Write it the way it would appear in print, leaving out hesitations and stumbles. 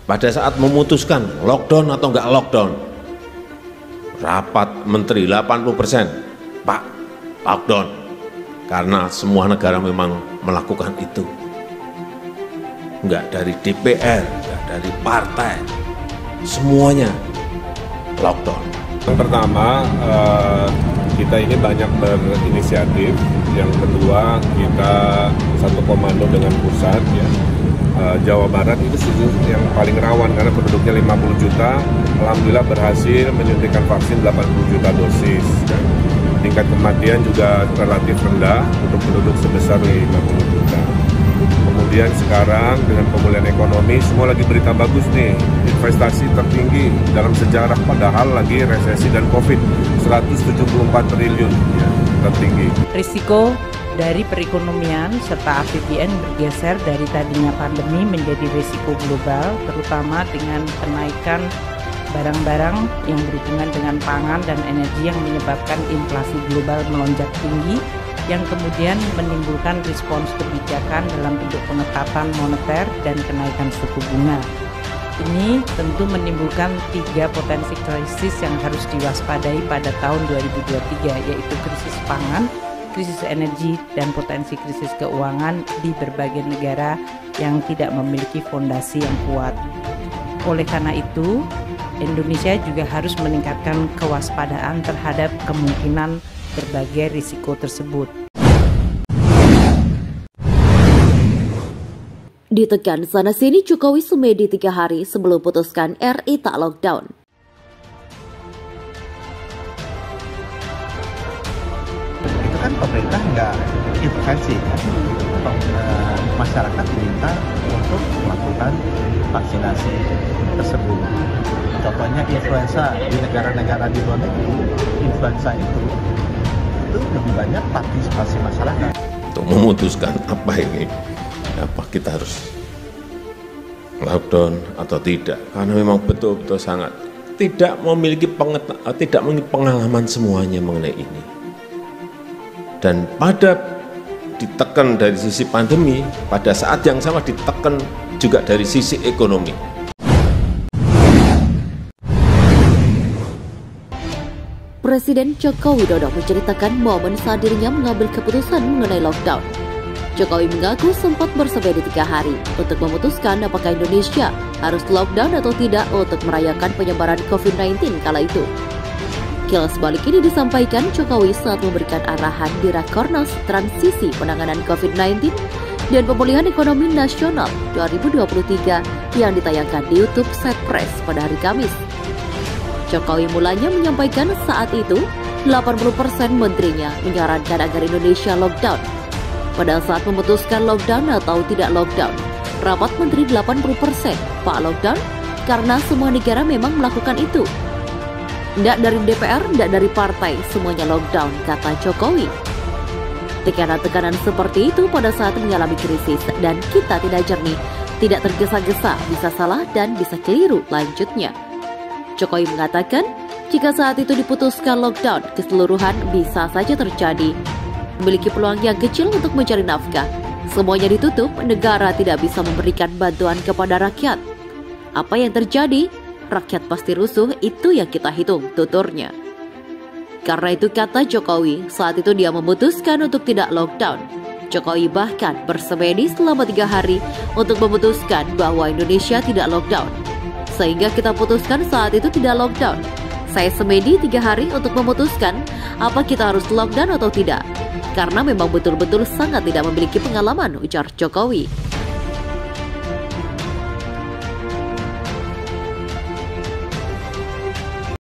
pada saat memutuskan lockdown atau enggak lockdown, rapat menteri 80%, Pak, lockdown, karena semua negara memang melakukan itu. Enggak dari DPR, enggak dari partai, semuanya lockdown. Yang pertama, kita ini banyak berinisiatif. Yang kedua, kita satu komando dengan pusat, ya. Jawa Barat itu yang paling rawan karena penduduknya 50 juta, alhamdulillah berhasil menyuntikkan vaksin 80 juta dosis. Tingkat kematian juga relatif rendah untuk penduduk sebesar 50 juta. Kemudian sekarang dengan pemulihan ekonomi, semua lagi berita bagus nih, investasi tertinggi dalam sejarah padahal lagi resesi dan COVID, 174 triliun ya, tertinggi. Risiko dari perekonomian serta APBN bergeser dari tadinya pandemi menjadi risiko global, terutama dengan kenaikan barang-barang yang berhubungan dengan pangan dan energi yang menyebabkan inflasi global melonjak tinggi, yang kemudian menimbulkan respons kebijakan dalam bentuk pengetatan moneter dan kenaikan suku bunga. Ini tentu menimbulkan 3 potensi krisis yang harus diwaspadai pada tahun 2023, yaitu krisis pangan, krisis energi, dan potensi krisis keuangan di berbagai negara yang tidak memiliki fondasi yang kuat. Oleh karena itu, Indonesia juga harus meningkatkan kewaspadaan terhadap kemungkinan berbagai risiko tersebut. Ditekan sana-sini Jokowi semedi 3 hari sebelum putuskan RI tak lockdown. Itu kan pemerintah nggak intervensi kan? Masyarakat diminta untuk melakukan vaksinasi tersebut. Contohnya influenza di negara-negara di luar negeri, influenza itu lebih banyak partisipasi masyarakat. Untuk memutuskan apa ini, apa kita harus lockdown atau tidak, karena memang betul-betul sangat tidak memiliki pengalaman semuanya mengenai ini. Dan pada ditekan dari sisi pandemi, pada saat yang sama ditekan juga dari sisi ekonomi. Presiden Joko Widodo menceritakan momen saat dirinya mengambil keputusan mengenai lockdown. Jokowi mengaku sempat bersemedi 3 hari untuk memutuskan apakah Indonesia harus lockdown atau tidak untuk merayakan penyebaran COVID-19 kala itu. Kilas balik ini disampaikan Jokowi saat memberikan arahan di Rakornas Transisi Penanganan COVID-19 dan Pemulihan Ekonomi Nasional 2023 yang ditayangkan di YouTube Setpres pada hari Kamis. Jokowi mulanya menyampaikan saat itu 80% menterinya menyarankan agar Indonesia lockdown. Pada saat memutuskan lockdown atau tidak lockdown, rapat menteri 80% Pak lockdown karena semua negara memang melakukan itu. Tidak dari DPR, tidak dari partai, semuanya lockdown, kata Jokowi. Tekanan-tekanan seperti itu pada saat mengalami krisis dan kita tidak jernih, tidak tergesa-gesa, bisa salah dan bisa keliru, lanjutnya. Jokowi mengatakan, jika saat itu diputuskan lockdown keseluruhan bisa saja terjadi. Memiliki peluang yang kecil untuk mencari nafkah. Semuanya ditutup, negara tidak bisa memberikan bantuan kepada rakyat. Apa yang terjadi? Rakyat pasti rusuh, itu yang kita hitung, tuturnya. Karena itu kata Jokowi, saat itu dia memutuskan untuk tidak lockdown. Jokowi bahkan bersemedi selama 3 hari untuk memutuskan bahwa Indonesia tidak lockdown. Sehingga kita putuskan saat itu tidak lockdown. Saya semedi 3 hari untuk memutuskan apa kita harus lockdown atau tidak. Karena memang betul-betul sangat tidak memiliki pengalaman, ujar Jokowi.